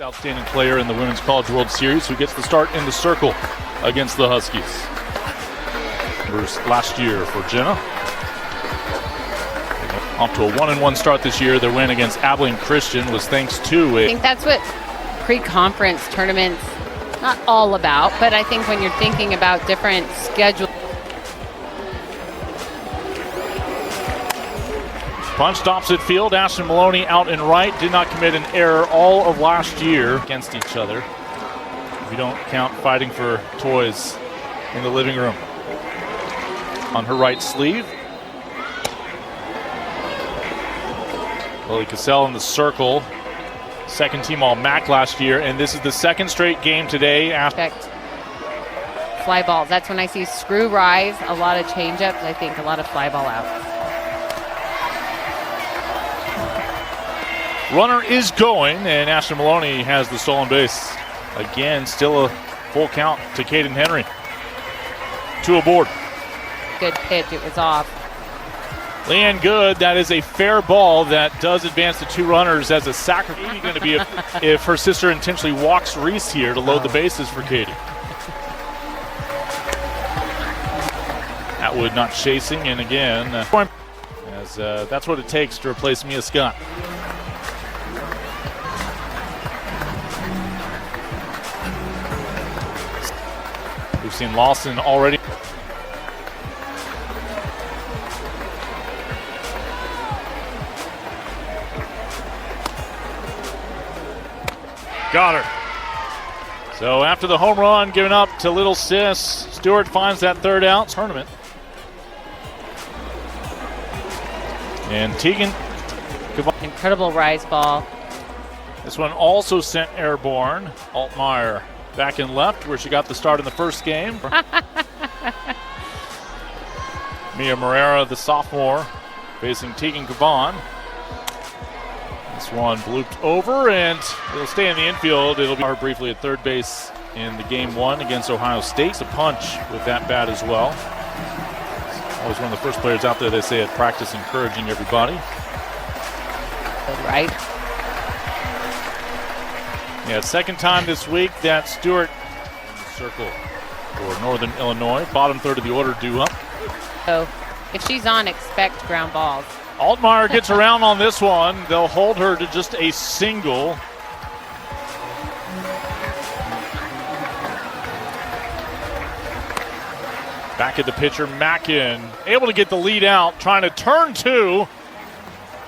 Outstanding player in the Women's College World Series who gets the start in the circle against the Huskies. Last year for Jenna. Off to a 1-1 start this year. Their win against Abilene Christian was thanks to I think that's what pre-conference tournaments not all about, but I think when you're thinking about different schedules. Punch stops at field. Ashton Maloney out and right. Did not commit an error all of last year against each other. If you don't count fighting for toys in the living room. On her right sleeve. Lily Cassell in the circle. Second team All-MAC last year, and this is the second straight game today. Fly balls. That's when I see screw rise, a lot of change-ups. I think a lot of fly ball outs. Runner is going, and Ashton Maloney has the stolen base. Again, still a full count to Caden Henry. 2 aboard. Good pitch, it was off. Leanne Good, that is a fair ball that does advance the 2 runners as a sacrifice. Maybe going to be if her sister intentionally walks Reese here to load the bases for Katie. Atwood not chasing, and again, as that's what it takes to replace Mia Scott. We've seen Lawson already. Got her. So after the home run given up to Little Sis, Stewart finds that third out tournament. And Tegan. Incredible rise ball. This one also sent airborne. Altmaier back in left where she got the start in the first game. Mia Morera, the sophomore, facing Tegan Gavon. This one blooped over, and it'll stay in the infield. It'll be her briefly at third base in the game 1 against Ohio State. It's a punch with that bat as well. Always one of the first players out there, they say, at practice encouraging everybody. Right. Yeah, second time this week that Stewart in the circle for Northern Illinois. Bottom third of the order due up. So if she's on, expect ground balls. Altmaier gets around on this one. They'll hold her to just a single. Back at the pitcher, Mackin, able to get the lead out, trying to turn 2.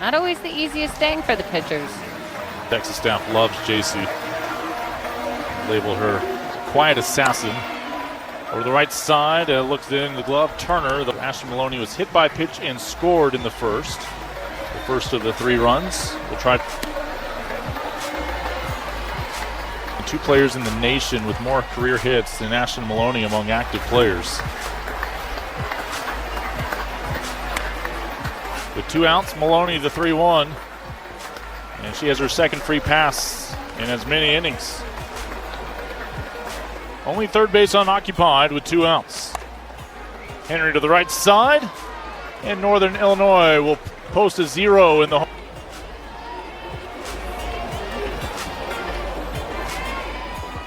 Not always the easiest thing for the pitchers. Texas staff loves JC. Label her quiet assassin. Over the right side, looks in the glove. Turner, the Ashton Maloney was hit by a pitch and scored in the first. The first of the 3 runs. We'll try. 2 players in the nation with more career hits than Ashton Maloney among active players. With 2 outs, Maloney the 3-1. And she has her second free pass in as many innings. Only third base unoccupied with 2 outs. Henry to the right side, and Northern Illinois will post a 0 in the home.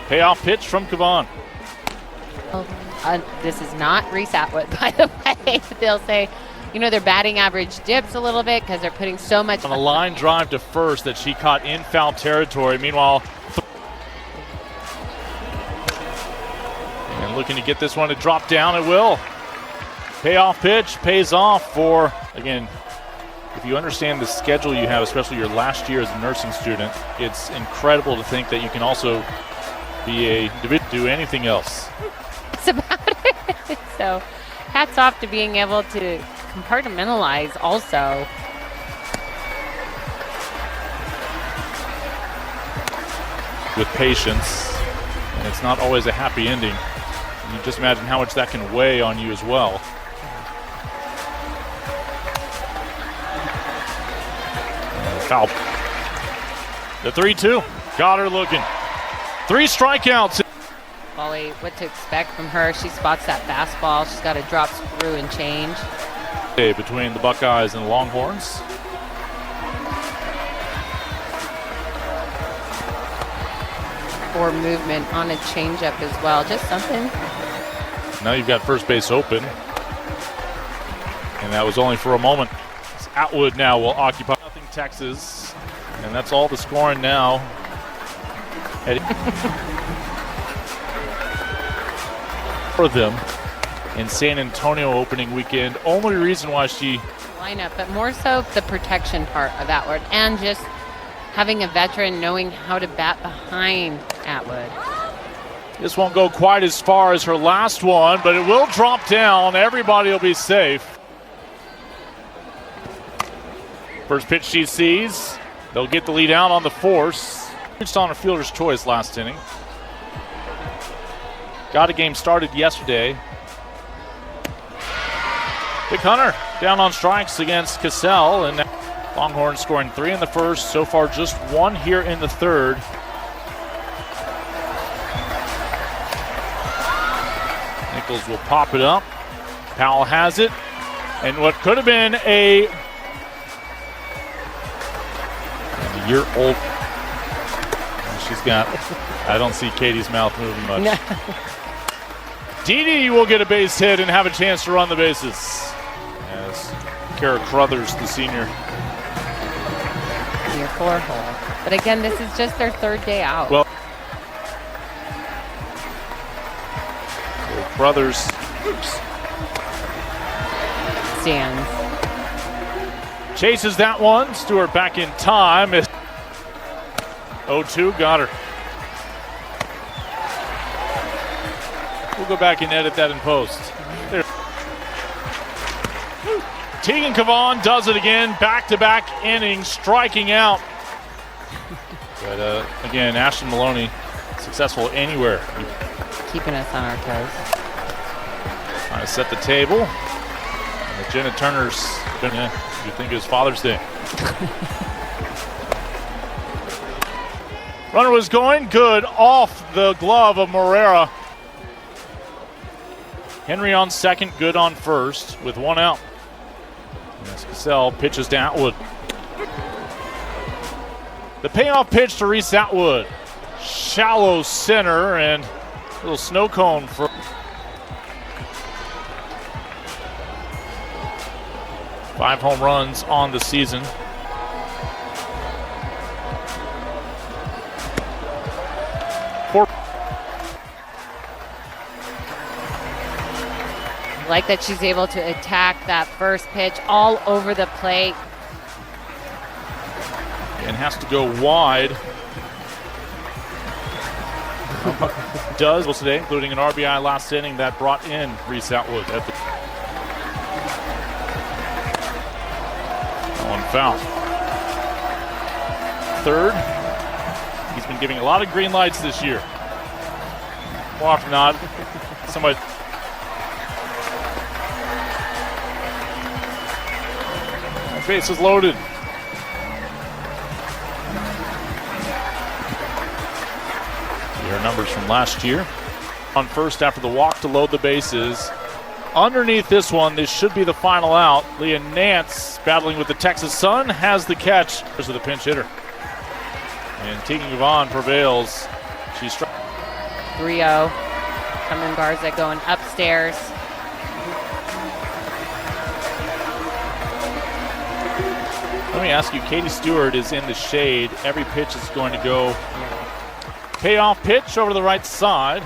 Payoff pitch from Kavan. This is not Reese Atwood, by the way. They'll say, you know, their batting average dips a little bit because they're putting so much on a line drive to first that she caught in foul territory. Meanwhile, and looking to get this one to drop down, it will. Payoff pitch pays off for, again, if you understand the schedule you have, especially your last year as a nursing student, it's incredible to think that you can also do anything else. It's about it. So hats off to being able to compartmentalize also. With patience, and it's not always a happy ending. You just imagine how much that can weigh on you as well. Foul. The 3-2. Got her looking. 3 strikeouts. Molly, what to expect from her. She spots that fastball. She's got to drop screw and change. Between the Buckeyes and Longhorns. or movement on a changeup as well. Just something. Now you've got first base open. And that was only for a moment. Atwood now will occupy nothing Texas. And that's all the scoring now. For them in San Antonio opening weekend. Only reason why she lineup, but more so the protection part of Atwood and just having a veteran knowing how to bat behind Atwood. This won't go quite as far as her last one, but it will drop down. Everybody will be safe. First pitch she sees. They'll get the lead out on the force. Reached on a fielder's choice last inning. Got a game started yesterday. Big Hunter down on strikes against Cassell, and Longhorns scoring 3 in the first. So far just 1 here in the third. Nichols will pop it up. Powell has it. And what could have been a year-old. She's got, I don't see Katie's mouth moving much. No. Dee will get a base hit and have a chance to run the bases. As Kara Crothers, the senior. Near 4 hole. But again, this is just their 3rd day out. Well, Crothers stands. Chases that one. Stewart back in time. 0-2, got her. We'll go back and edit that in post. There. Tegan Cavan does it again. Back-to-back innings, striking out. But again, Ashton Maloney successful anywhere. Keeping us on our toes. Trying to set the table. And Jenna Turner's gonna, you think it was Father's Day. Runner was going good off the glove of Morera. Henry on second, good on first with 1 out. As Cassell pitches to Atwood. The payoff pitch to Reese Atwood. Shallow center and a little snow cone for 5 home runs on the season. I like that she's able to attack that first pitch all over the plate. And has to go wide. Does today, including an RBI last inning that brought in Reese Atwood. At the on foul. Third. He's been giving a lot of green lights this year. More often than not, somebody. Base is loaded. Your numbers from last year. On first after the walk to load the bases. Underneath this one, this should be the final out. Leah Nance, battling with the Texas Sun, has the catch. There's the pinch hitter. And Tegan Gavon prevails. She's 3-0. Cameron Garza going upstairs. Let me ask you, Katie Stewart is in the shade. Every pitch is going to go. Payoff pitch over to the right side.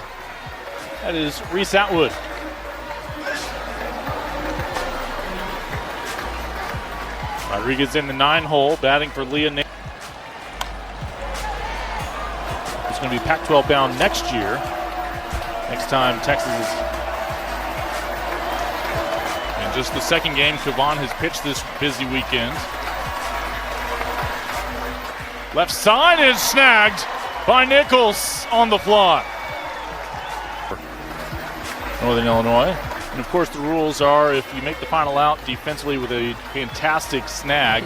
That is Reese Atwood. Rodriguez in the 9-hole, batting for Leah Nance. It's going to be Pac-12 bound next year. Next time Texas is. And just the second game Cavan has pitched this busy weekend. Left side is snagged by Nichols on the fly. Northern Illinois. And of course the rules are if you make the final out defensively with a fantastic snag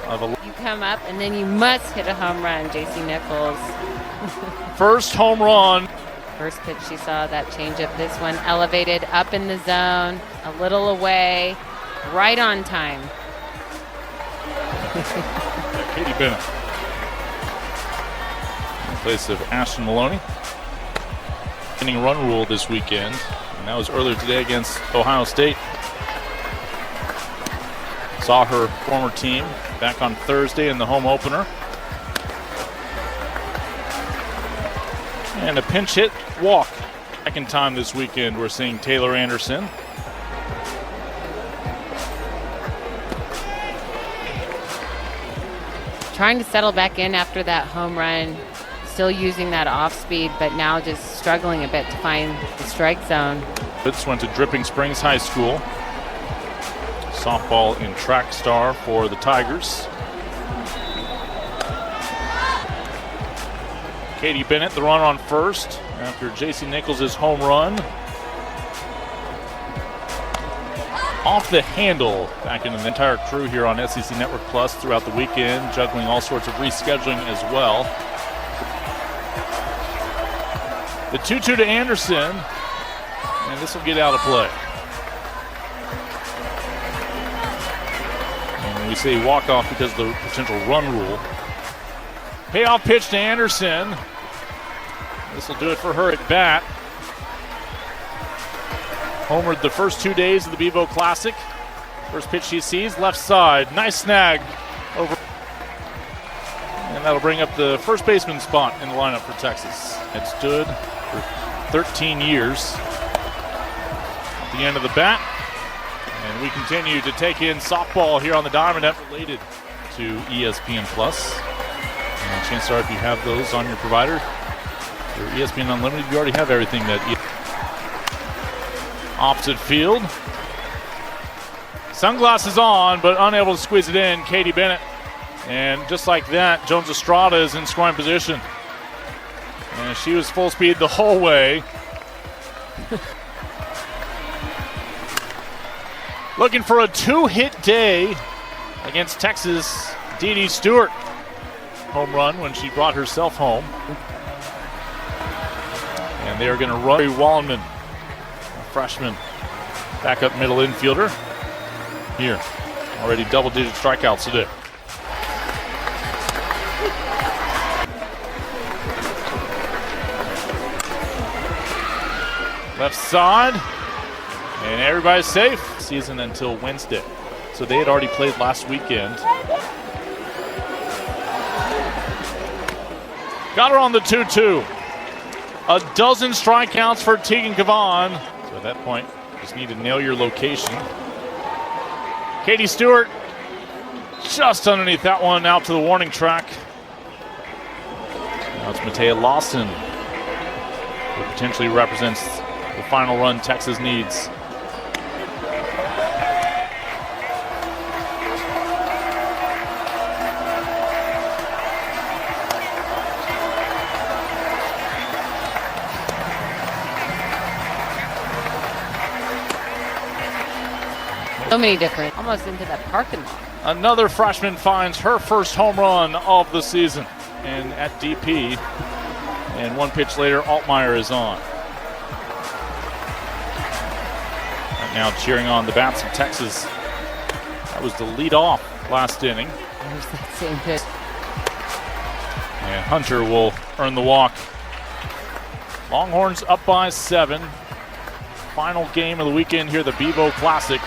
of a. You come up and then you must hit a home run, JC Nichols. First home run. First pitch she saw that changeup. This one elevated up in the zone, a little away, right on time. Katie Bennett. place of Ashton Maloney. Inning run rule this weekend, and that was earlier today against Ohio State. Saw her former team back on Thursday in the home opener. And a pinch hit walk. Second time this weekend we're seeing Taylor Anderson. Trying to settle back in after that home run. Still using that off speed, but now just struggling a bit to find the strike zone. This went to Dripping Springs High School. Softball and track star for the Tigers. Katie Bennett, the run on first after J.C. Nichols' home run. Off the handle, back into the entire crew here on SEC Network Plus throughout the weekend, juggling all sorts of rescheduling as well. The 2-2 to Anderson, and this will get out of play. And we say walk-off because of the potential run rule. Payoff pitch to Anderson. This will do it for her at bat. Homered the first 2 days of the Bevo Classic. First pitch she sees, left side. Nice snag over. And that'll bring up the first baseman spot in the lineup for Texas. It stood for 13 years at the end of the bat. And we continue to take in softball here on the Diamond Net related to ESPN Plus. And chances are if you have those on your provider, your ESPN Unlimited, you already have everything that opposite field. Sunglasses on, but unable to squeeze it in. Katie Bennett. And just like that, Jones Estrada is in scoring position. And she was full speed the whole way. Looking for a 2-hit day against Texas. Dee Dee Stewart. Home run when she brought herself home. And they are going to run Wallenman, a freshman, backup middle infielder. Here, already double-digit strikeouts today. Left side, and everybody's safe. Season until Wednesday. So they had already played last weekend. Got her on the 2-2. A dozen strikeouts for Tegan Cavan. So at that point, just need to nail your location. Katie Stewart just underneath that one out to the warning track. Now it's Matea Lawson, who potentially represents the final run Texas needs. So many different, almost into that parking lot. Another freshman finds her first home run of the season, and at DP. And one pitch later, Altmaier is on. Right now cheering on the bats of Texas. That was the lead off last inning. There's that same pitch. And Hunter will earn the walk. Longhorns up by 7. Final game of the weekend here, the Bevo Classic.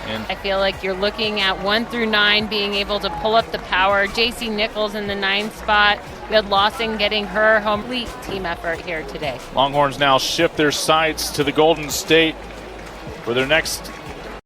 And I feel like you're looking at 1 through 9 being able to pull up the power. J.C. Nichols in the 9th spot. We had Lawson getting her home. Complete team effort here today. Longhorns now shift their sights to the Golden State for their next